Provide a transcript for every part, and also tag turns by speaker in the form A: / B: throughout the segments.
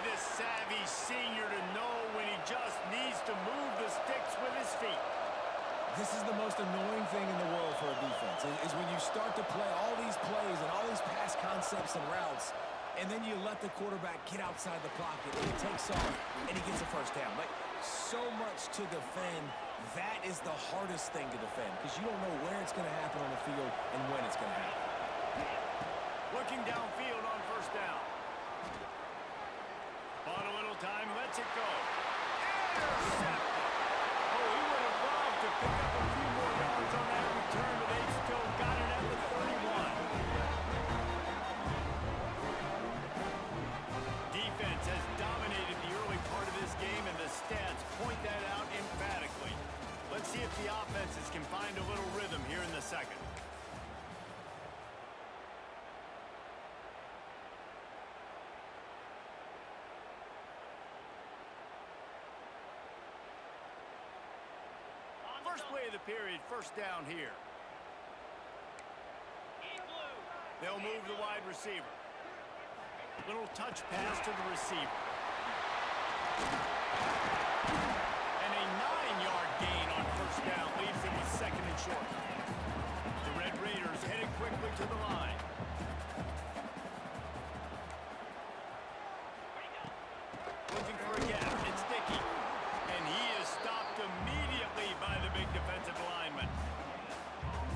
A: this savvy senior to know when he just needs to move the sticks with his feet.
B: This is the most annoying thing in the world for a defense, is when you start to play all these plays and all these pass concepts and routes, and then you let the quarterback get outside the pocket, and he takes off, and he gets a first down. Like, so much to defend. That is the hardest thing to defend, because you don't know where it's going to happen on the field and when it's going to happen.
A: Looking downfield on first down. Bought a little time, lets it go. Intercepted. Oh, he would have loved to pick up a few more yards on that return, but they've still got it at the 31. Defense has dominated the early part of this game, and the stats point that out emphatically. Let's see if the offenses can find a little rhythm here in the second. First play of the period, first down here. They'll move the wide receiver. Little touch pass to the receiver. And a 9-yard gain on first down leaves them with second and short. The Red Raiders headed quickly to the line. Looking for a gap. It's Dickey. And he is stopped immediately by the big defensive lineman.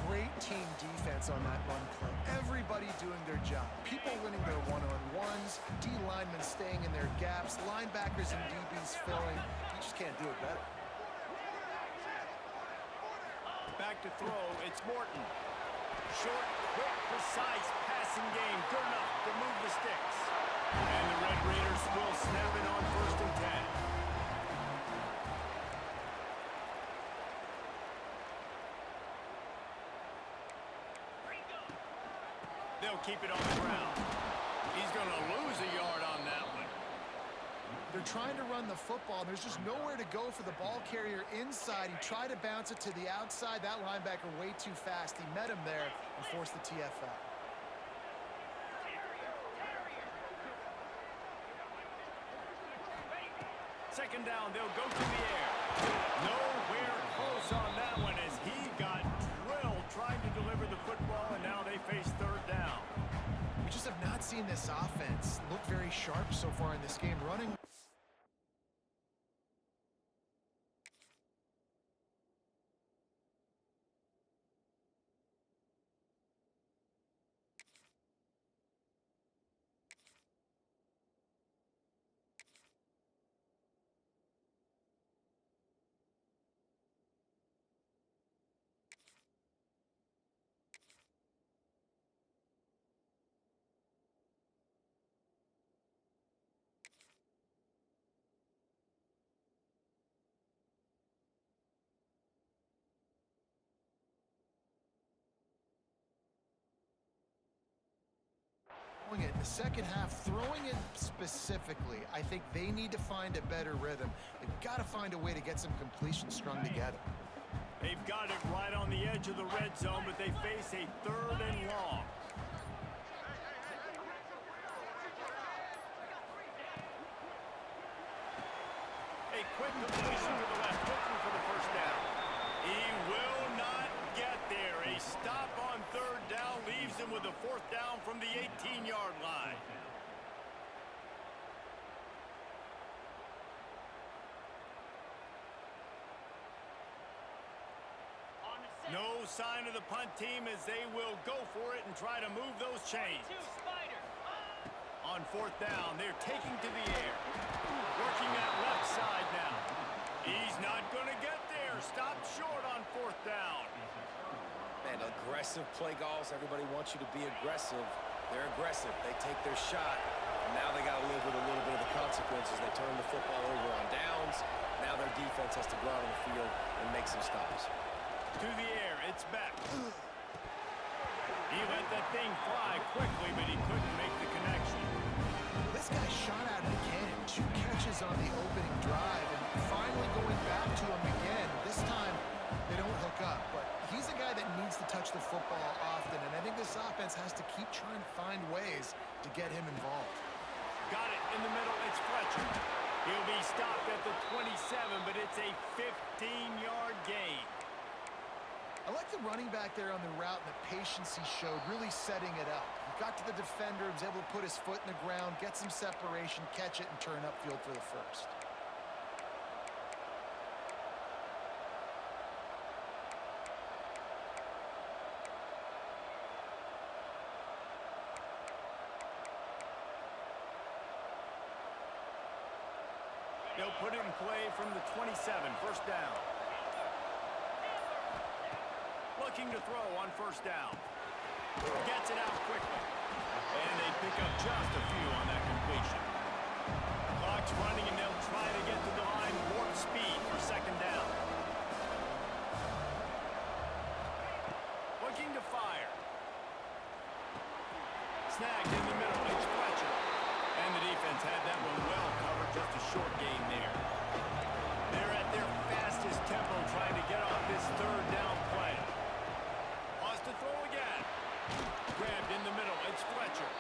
C: Great team defense on that run play. Everybody doing their job. People winning their one-on-ones, D linemen staying in their gaps, linebackers and DBs filling. You just can't do it better.
A: Back to throw, it's Morton. Short, quick, precise passing game. Good enough to move the sticks. And the Red Raiders will snap it on first and 10. They'll keep it on the ground. He's going to lose a yard on that one.
C: They're trying to run the football. There's just nowhere to go for the ball carrier inside. He tried to bounce it to the outside. That linebacker way too fast. He met him there and forced the TFL.
A: Second down, they'll go to the air. Nowhere close on that one as he got drilled trying to deliver the football, and now they face third down.
C: We just have not seen this offense look very sharp so far in this game. Running. It in the second half, throwing it specifically, I think they need to find a better rhythm. They've got to find a way to get some completions strung together.
A: They've got it right on the edge of the red zone, but they face a third and long. A quick completion to the left, looking for the first down. He will not get there. A stop on third down leaves him with a fourth down from the 18-yard line. No sign of the punt team as they will go for it and try to move those chains. On fourth down, they're taking to the air. Working that left side now. He's not going to get there. Stopped short on fourth down.
B: Man, aggressive play calls. Everybody wants you to be aggressive. They're aggressive. They take their shot. And now they got to live with a little bit of the consequences. They turn the football over on downs. Now their defense has to go out on the field and make some stops.
A: To the air, it's back. He let that thing fly quickly, but he couldn't make the connection.
C: This guy shot out of the cannon. 2 catches on the opening drive, and finally going back to him again. This time, they don't hook up, but he's a guy that needs to touch the football often, and I think this offense has to keep trying to find ways to get him involved.
A: Got it in the middle. It's It's Fletcher. He'll be stopped at the 27, but it's a 15-yard gain.
C: I like the running back there on the route and the patience he showed, really setting it up. He got to the defender, was able to put his foot in the ground, get some separation, catch it, and turn upfield for the first.
A: They'll put it in play from the 27, first down. Looking to throw on first down. Gets it out quickly. And they pick up just a few on that completion. Clock's running, and they'll try to get to the line warp speed for second down. Looking to fire. Snagged in the middle. It's Fletcher. And the defense had that one well covered. Just a short gain there. They're at their fastest tempo trying to get off this third down play. Wants to throw again. Grabbed in the middle. It's Fletcher.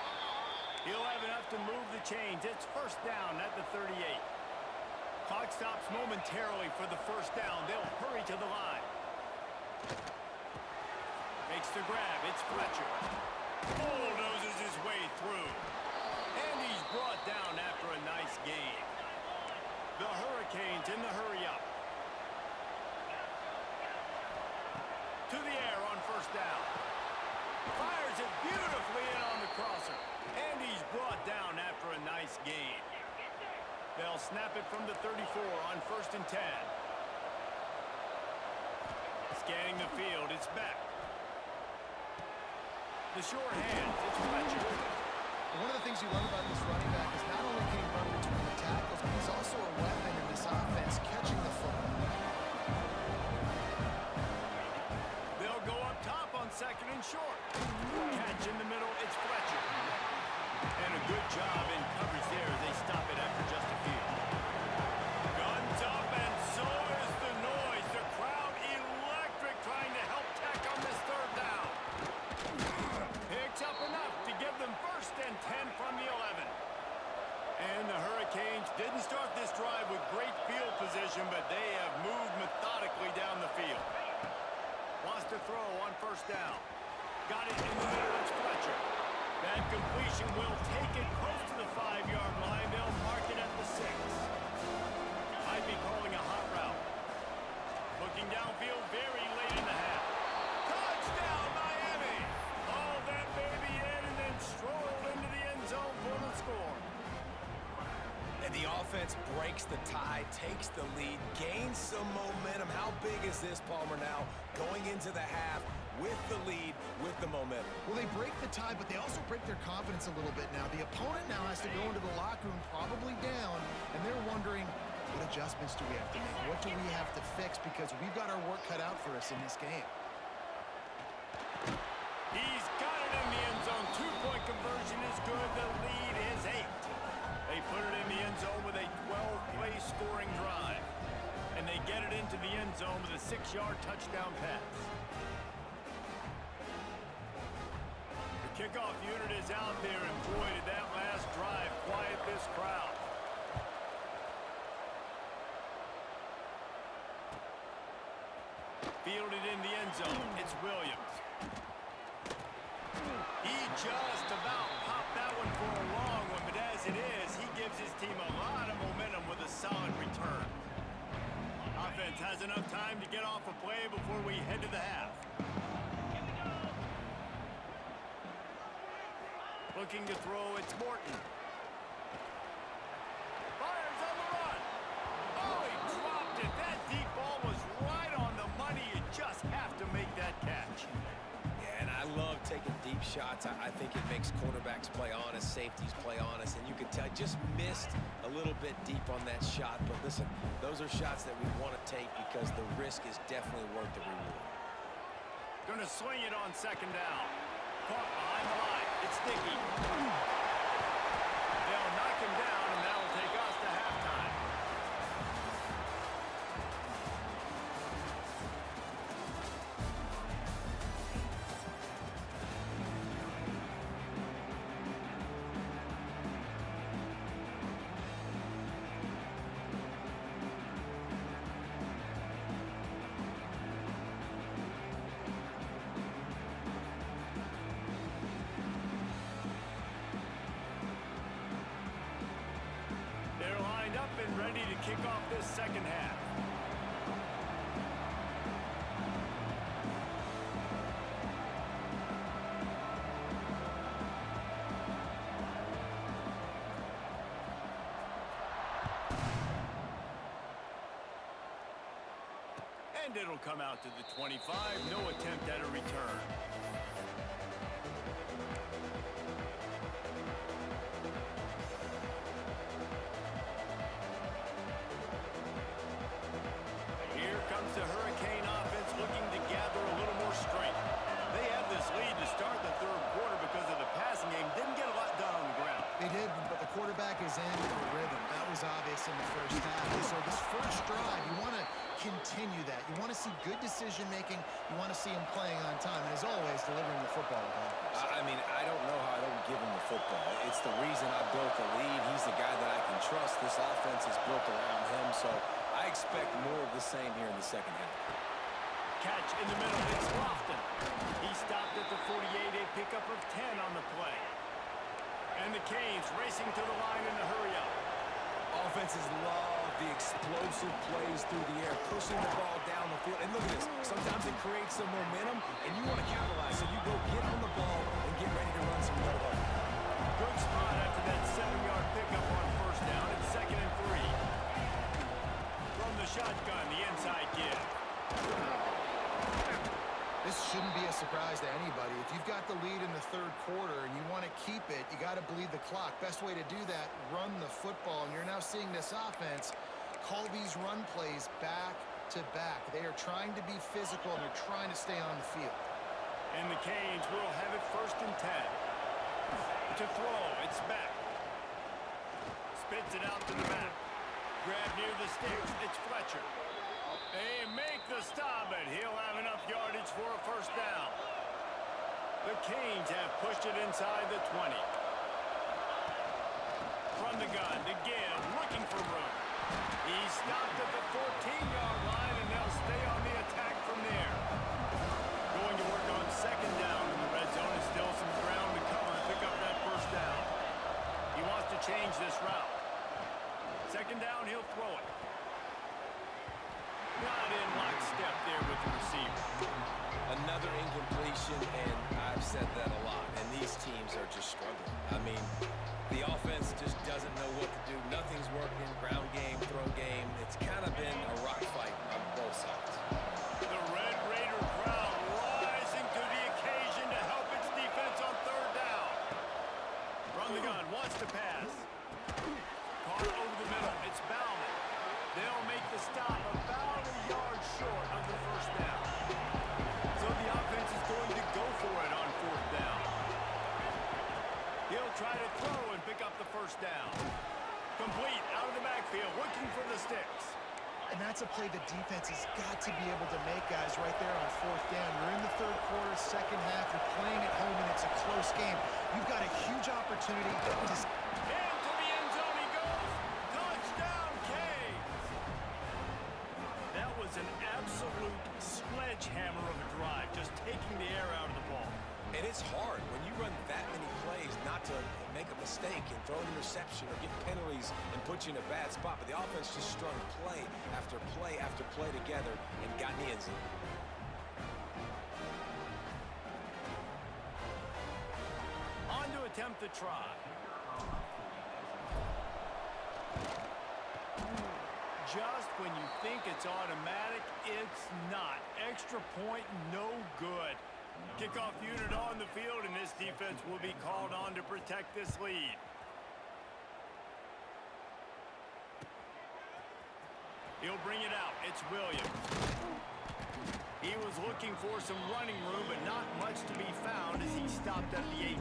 A: He'll have enough to move the chains. It's first down at the 38. Clock stops momentarily for the first down. They'll hurry to the line. Makes the grab. It's Fletcher. Bulldozes his way through. And he's brought down after a nice gain. The Hurricanes in the hurry-up. To the air on first down. Fires it beautifully in on the crosser. And he's brought down after a nice gain. They'll snap it from the 34 on first and 10. Scanning the field, it's back. The short hands, it's Fletcher.
C: One of the things you love about this running back is not only can he run between the tackles, but he's also a weapon in this offense, catching the football.
A: They'll go up top on second and short. Catch in the middle, it's Fletcher. And a good job in coverage there as they stop it after just a few. Guns up, and so is the noise. The crowd electric trying to help Tech on this third down. Picks up enough to give them first and 10 from the 11. And the Hurricanes didn't start this drive with great field position, but they have moved methodically down the field. Wants to throw on first down. Got it in the middle, it's Fletcher. That completion will take it close to the 5-yard line. They'll mark it at the 6. Might be calling a hot route. Looking downfield very late in the half. Touchdown, Miami! Hauled that baby in and then strolled into the end zone for the score.
B: And the offense breaks the tie, takes the lead, gains some momentum. How big is this, Palmer, now going into the half with the lead, with the momentum?
C: Well, they break the tie, but they also break their confidence a little bit now. The opponent now has to go into the locker room probably down, and they're wondering, what adjustments do we have to make? What do we have to fix? Because we've got our work cut out for us in this game.
A: He's got it in the end zone. Two-point conversion is good. The lead is 8. They put it in the end zone with a 12-play scoring drive. And they get it into the end zone with a 6-yard touchdown pass. The kickoff unit is out there, and boy, did that last drive quiet this crowd. Fielded in the end zone. It's Williams. He just about popped that one for a long one, but as it is, he gives his team a lot of momentum with a solid return. Offense has enough time to get off a play before we head to the half. Looking to throw, it's Morton. Fires on the run. Oh, he dropped it. That deep ball was right on the money. You just have to make that catch.
B: Yeah, and I love taking deep shots. I think it makes quarterbacks play honest, safeties play honest, and you can tell just missed a little bit deep on that shot. But listen, those are shots that we want to take because the risk is definitely worth the reward.
A: Gonna swing it on second down. Caught behind the line. It's Dickey. They'll knock him down, and that'll take us to halftime. kick off this second half. And it'll come out to the 25. No attempt at a return. Here comes the Hurricane offense looking to gather a little more strength. They have this lead to start the third quarter because of the passing game. Didn't get a lot done on the ground.
C: They did, but the quarterback is in a rhythm. That was obvious in the first half. So this first drive, you want to continue that. You want to see good decision-making. You want to see him playing on time. And as always, delivering the football.
B: I mean, I don't know how I don't give him the football. It's the reason I built the lead. He's the guy that I can trust. This offense is built around him, so I expect more of the same here in the second half.
A: Catch in the middle. It's Lofton. He stopped at the 48, a pickup of 10 on the play. And the Canes racing to the line in the hurry-up.
B: Offenses love the explosive plays through the air, pushing the ball down the field. And look at this. Sometimes it creates some momentum, and you want to capitalize. So you go get on the ball and get ready to run some no-huddle.
A: Good spot after that 7-yard pickup on first down. It's 2nd and 3. From the shotgun, the inside give.
C: This shouldn't be a surprise to anybody. If you've got the lead in the third quarter and you want to keep it, you got to bleed the clock. Best way to do that, run the football. And you're now seeing this offense call these run plays back to back. They are trying to be physical, and they're trying to stay on the field.
A: And the Canes will have it 1st and 10. To throw, it's back. Spits it out to the back. Grab near the sticks, it's Fletcher. They make the stop, and he'll have enough yardage for a 1st down. The Canes have pushed it inside the 20. From the gun to give, looking for room. He stopped at the 14-yard line, and they'll stay on the attack from there. Going to work on 2nd down in the red zone. Is still some ground to cover and pick up that 1st down. He wants to change this route. 2nd down, he'll throw it. Not in lockstep there with the receiver.
B: Another incompletion, and I've said that a lot, and these teams are just struggling. I mean, the offense just doesn't know what to do. Nothing's working. Ground game, throw game. It's kind of been a rock fight on both sides.
A: The Red Raider crowd rising to the occasion to help its defense on 3rd down. From the gun, wants to pass. Caught over the middle. It's Bauman. They'll make the stop about a yard short of the 1st down. So the offense is going to go for it on 4th down. He'll try to throw and pick up the 1st down. Complete out of the backfield, looking for the sticks.
C: And that's a play the defense has got to be able to make, guys, right there on 4th down. You're in the third quarter, second half. You're playing at home, and it's a close game. You've got a huge opportunity to...
A: Into the end zone he goes. Touchdown, Canes. That was an absolute sledgehammer of a drive, just taking the air out of the ball.
B: And it's hard when you run that many plays not to make a mistake and throw an interception or get penalties and put you in a bad spot. But the offense just strung play after play after play together and got in the end zone.
A: On to attempt the try. Just when you think it's automatic, it's not. Extra point, no good. Kickoff unit on the field, and this defense will be called on to protect this lead. He'll bring it out. It's Williams. He was looking for some running room, but not much to be found as he stopped at the 18.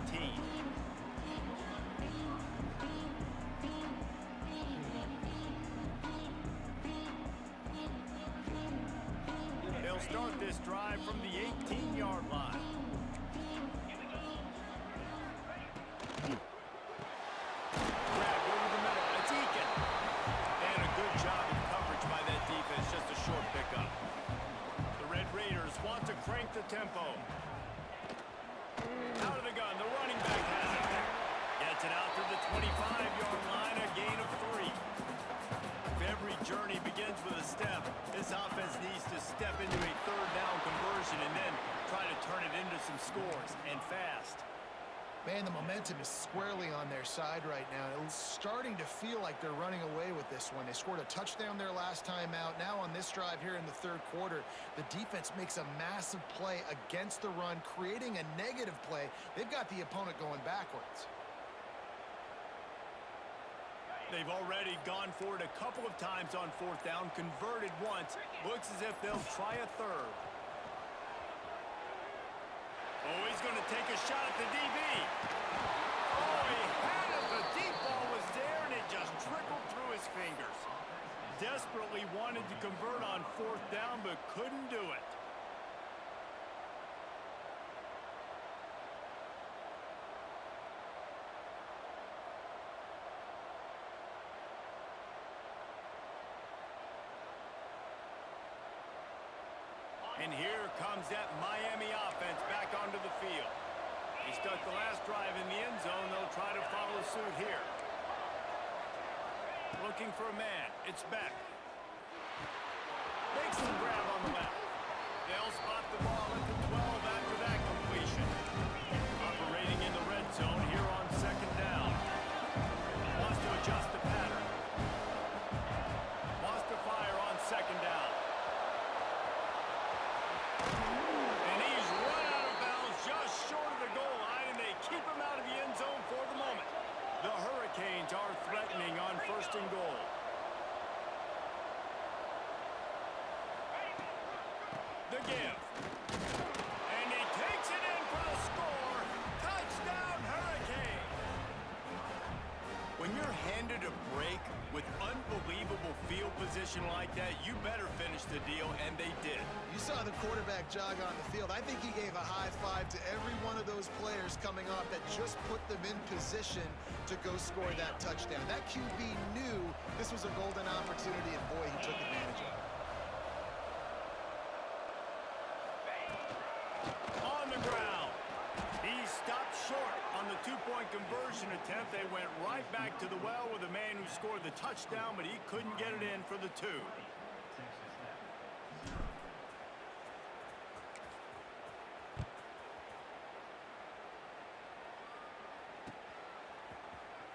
A: They'll start this drive from the 18-yard line. Grab over the middle. It's Eakin. And a good job of coverage by that defense. Just a short pickup. The Red Raiders want to crank the tempo. Out of the gun. The running back has it. Gets it out to the 25-yard line. A gain of 3. Every step into a third down conversion and then try to turn it into some scores, and fast.
C: Man, the momentum is squarely on their side right now. It's starting to feel like they're running away with this one. They scored a touchdown their last time out. Now on this drive here in the third quarter, the defense makes a massive play against the run, creating a negative play. They've got the opponent going backwards.
A: They've already gone for it a couple of times on fourth down, converted once. Looks as if they'll try a third. Oh, he's going to take a shot at the DB. Oh, he had it. The deep ball was there, and it just trickled through his fingers. Desperately wanted to convert on fourth down, but couldn't do it. And here comes that Miami offense back onto the field. He stuck the last drive in the end zone. They'll try to follow suit here. Looking for a man. It's Beck. Makes the grab on the left. They'll spot the ball at the 12 after that completion. Operating in the red zone here on second down. Wants to adjust the pattern. Wants to fire on second down. And he's run out of bounds just short of the goal line, and they keep him out of the end zone for the moment. The Hurricanes are threatening on first and goal. The give. And he takes it in for a score. Touchdown, Hurricanes. When you're handed a break with unbelievable field position like that, you better finish the deal, and they did.
C: You saw the quarterback jog on the field. I think he gave a high five to every one of those players coming off that just put them in position to go score that touchdown. That QB knew this was a golden opportunity, and boy, he took advantage of it.
A: On the ground. He stopped short on the two-point conversion attempt. They went right back to the well with the man who scored the touchdown, but he couldn't get it in for the two.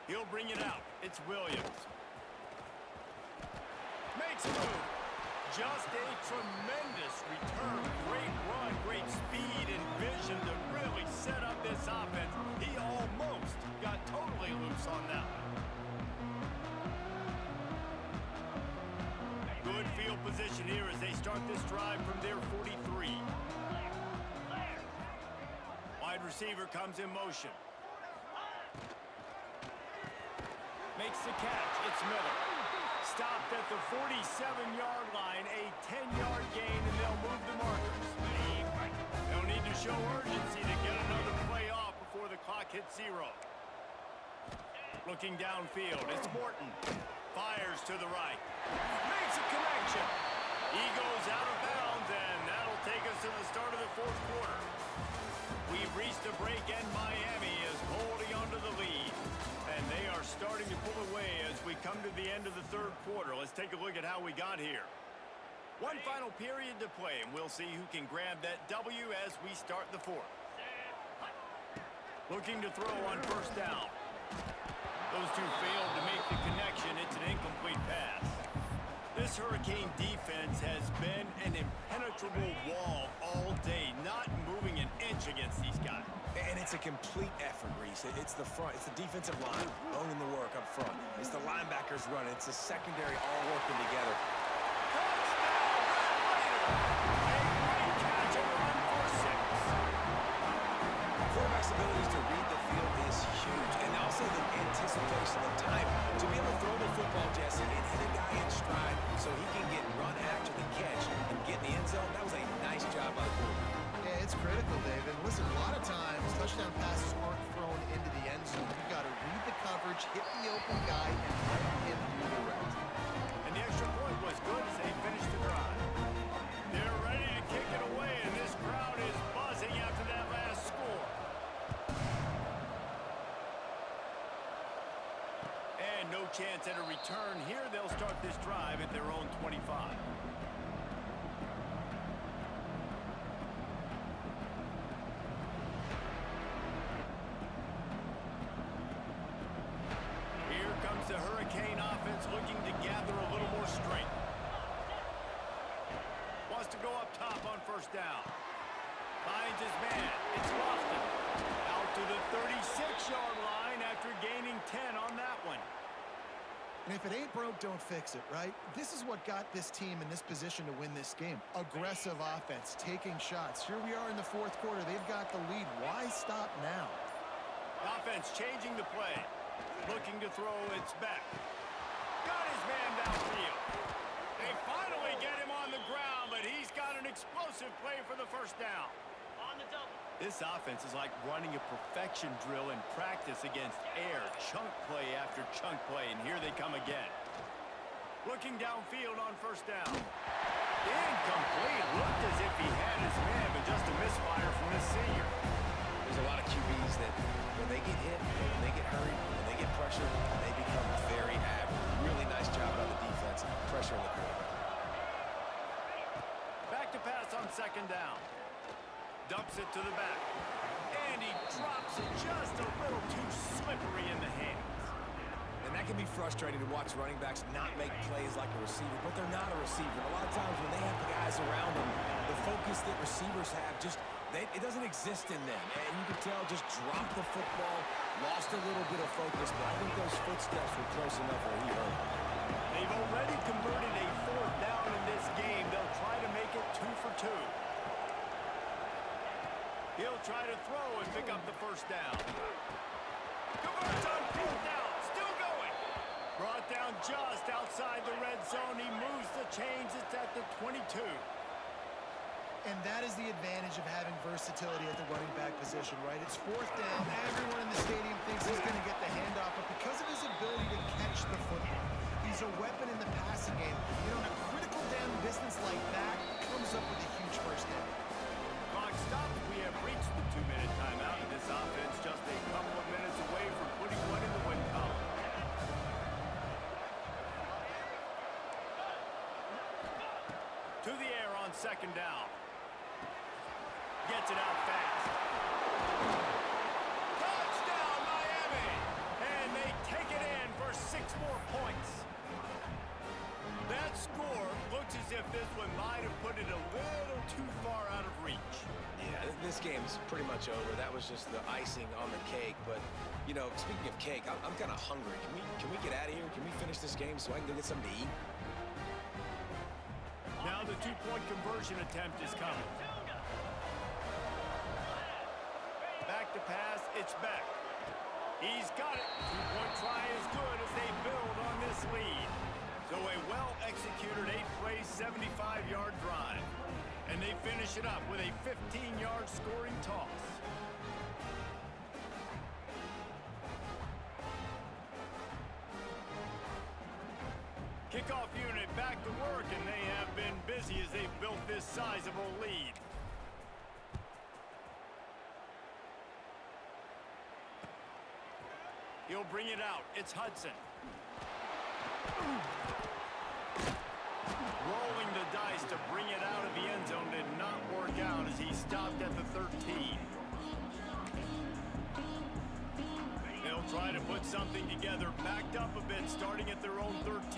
A: He'll bring it out. It's Williams. Makes a move. Just a tremendous return. Great run, great speed and vision to really set up this offense. He almost got totally loose on that one. Good field position here as they start this drive from their 43. Wide receiver comes in motion. Makes the catch. It's Miller. Stopped at the 47-yard line, a 10-yard gain, and they'll move the markers. They'll need to show urgency to get another play off before the clock hits zero. Looking downfield, it's Morton. Fires to the right. Makes a connection. He goes out of bounds, and that'll take us to the start of the fourth quarter. We've reached a break, and Miami is holding onto the lead. And they are starting to pull away as we come to the end of the third quarter. Let's take a look at how we got here. One final period to play, and we'll see who can grab that W as we start the fourth. Looking to throw on first down. Those two failed to make the connection. It's an incomplete pass. This Hurricane defense has been an impenetrable wall all day, not moving an inch against these guys.
B: And it's a complete effort, Reese. It's the front. It's the defensive line owning the work up front. It's the linebackers running. It's the secondary all working together. Quarterback's abilities to read the field is huge. And also the anticipation, the time to be able to throw the football, Jesse, and hit a guy in stride so he can get run after the catch and get in the end zone. That was a nice job by the quarterback.
C: Yeah, it's critical, David. Listen, a lot of times touchdown passes aren't thrown into the end zone. You've got to read the coverage, hit the open guy, and let him do the rest.
A: And the extra point was good as they finished the drive. They're ready to kick it away, and this crowd is buzzing after that last score. And no chance at a return here. They'll start this drive at their own 25.
C: If it ain't broke, don't fix it, right? This is what got this team in this position to win this game. Aggressive offense, taking shots. Here we are in the fourth quarter. They've got the lead. Why stop now?
A: Offense changing the play. Looking to throw, it's back. Got his man downfield. They finally get him on the ground, but he's got an explosive play for the first down. On the double. This offense is like running a perfection drill in practice against air. Chunk play after chunk play, and here they come again. Looking downfield on first down. Incomplete. Looked as if he had his man, but just a misfire from this senior.
B: There's a lot of QBs that when they get hit, when they get hurried, when they get pressured, they become very average. Really nice job by the defense, pressuring the quarterback.
A: Back to pass on second down. Dumps it to the back. And he drops it just a little too slippery in the hands.
B: And that can be frustrating to watch running backs not make plays like a receiver, but they're not a receiver. A lot of times when they have the guys around them, the focus that receivers have it doesn't exist in them. And you can tell just dropped the football, lost a little bit of focus, but I think those footsteps were close enough where he heard them.
A: They've already converted a fourth down in this game. They'll try to make it 2 for 2. He'll try to throw and pick up the first down. Converts on fourth down. Still going. Brought down just outside the red zone. He moves the chains. It's at the 22.
C: And that is the advantage of having versatility at the running back position, right? It's fourth down. Everyone in the stadium thinks he's going to get the handoff, but because of his ability to catch the football, he's a weapon in the passing game. You know, in a critical down distance like that, comes up with a huge first down.
A: Clock stops. We have reached the 2-minute timeout, and this offense just a couple of minutes away from putting one in the win column. To the air on second down. Gets it out fast. Touchdown, Miami! And they take it in for 6 more points. That score looks as if this one might have put it a little too far out of reach.
B: Yeah, this game's pretty much over. That was just the icing on the cake. But, you know, speaking of cake, I'm kind of hungry. Can we get out of here? Can we finish this game so I can go get something to eat?
A: Now the 2-point conversion attempt is coming. Back to pass, it's back. He's got it. 2-point try is good as they build on this lead. So a well-executed 8-play, 75-yard drive. And they finish it up with a 15-yard scoring toss. Kickoff unit back to work, and they have been busy as they've built this sizable lead. He'll bring it out. It's Hudson. Rolling the dice to bring it out of the end zone did not work out as he stopped at the 13. They'll try to put something together, backed up a bit, starting at their own 13.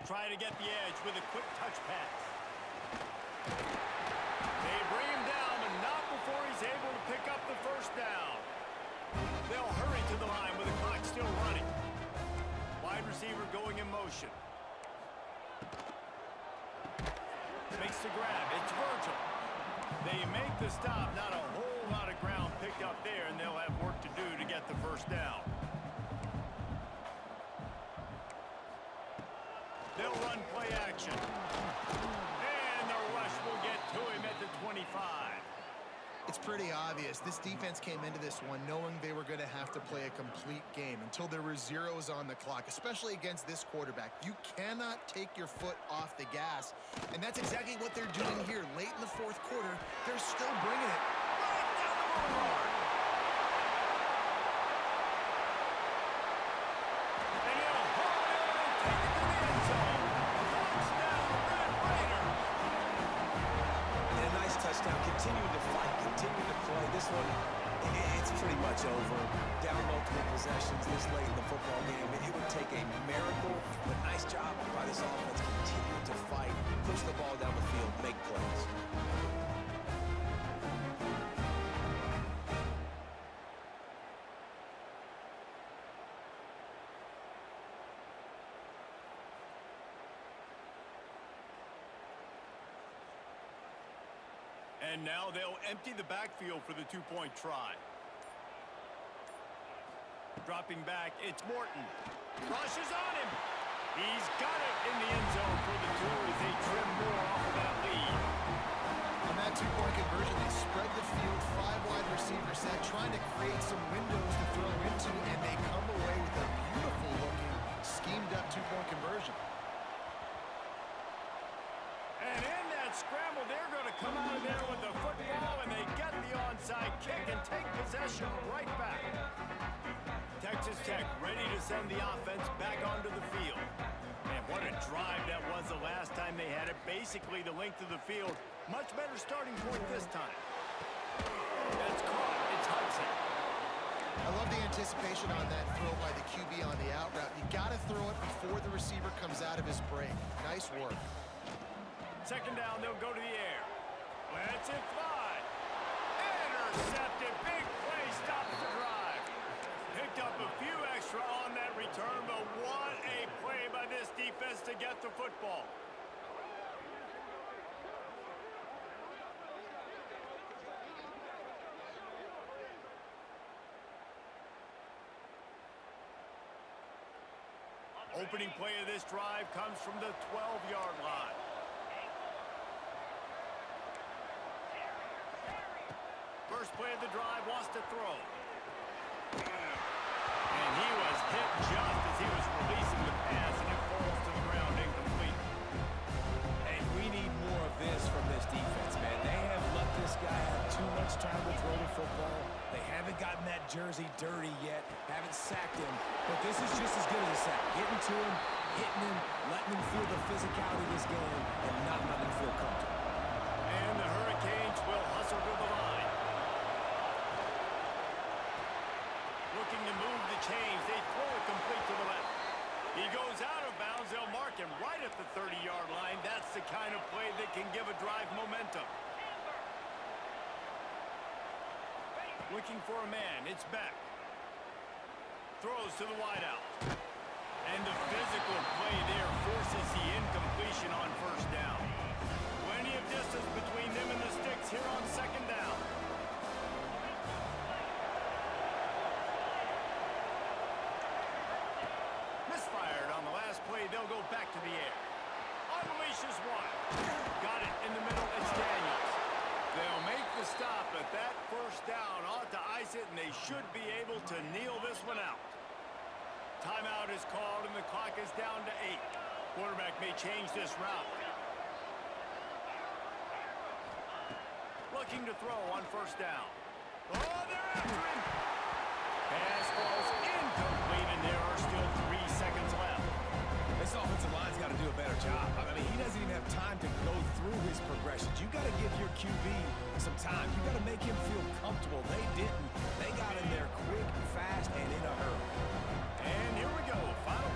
A: Try to get the edge with a quick touch pass. They bring him down, but not before he's able to pick up the first down. They'll hurry to the line with the clock still running. Wide receiver going in motion. Makes the grab. It's Virgil. They make the stop. Not a whole lot of ground picked up there, and they'll have work to do to get the first down. They'll run play action. And the rush will get to him at the 25.
C: It's pretty obvious. This defense came into this one knowing they were going to have to play a complete game until there were zeros on the clock, especially against this quarterback. You cannot take your foot off the gas, and that's exactly what they're doing here. Late in the fourth quarter, they're still bringing it right down the boulevard.
A: And he'll hold it and take it to the end zone. Touchdown, Red Raiders.
B: And a nice touchdown. Continuing to fight, continuing to play. This one, it's pretty much over. Down down multiple possessions this late in the football game. It would take a miracle, but nice job by this offense continuing to fight, push the ball down the field, make plays.
A: And now they'll empty the backfield for the two-point try. Dropping back, it's Morton. Rushes on him. He's got it in the end zone for the two as they trim more off of that lead.
C: On that two-point conversion, they spread the field, 5 wide receiver set, trying to create some windows to throw into, and they come away with a beautiful-looking, schemed-up two-point conversion.
A: And in that scramble, they're going to come out of there with the football, and they get the onside kick and take possession right back. Texas Tech ready to send the offense back onto the field. Man, what a drive that was the last time they had it. Basically the length of the field. Much better starting point this time. That's caught. It's Hudson.
C: I love the anticipation on that throw by the QB on the out route. You got to throw it before the receiver comes out of his break. Nice work.
A: Second down, they'll go to the air. Lets it fly. Intercepted. Big play. Stops the drive. Picked up a few extra on that return, but what a play by this defense to get the football. Opening play of this drive comes from the 12-yard line. First play of the drive, wants to throw. And he was hit just as he was releasing the pass, and it falls to the ground incomplete.
B: And we need more of this from this defense, man. They have let this guy have too much time to throw the football. They haven't gotten that jersey dirty yet, haven't sacked him, but this is just as good as a sack. Getting to him, hitting him, letting him feel the physicality of this game, and not letting him feel comfortable.
A: And the Hurricanes will hustle to the line. Looking to move the chains. They throw it complete to the left. He goes out of bounds. They'll mark him right at the 30-yard line. That's the kind of play that can give a drive momentum. Looking for a man. It's Beck. Throws to the wideout. And the physical play there forces the incompletion on first down. Plenty of distance between them and the sticks here on second down. Misfired on the last play. They'll go back to the air. Unleashes one. Got it in the middle. It's Daniels. They'll make the stop, but that first down ought to ice it, and they should be able to kneel this one out. Timeout is called, and the clock is down to 8. Quarterback may change this route. Looking to throw on first down. Oh, they're after him. Pass falls incomplete, and there are still 3 seconds left.
B: This offensive line's got to do a better job. I mean, he doesn't even have time to go through his progressions. You got to give your QB some time. You got to make him feel comfortable. They didn't. They got in there quick, fast, and in a hurry.
A: And here we go. Final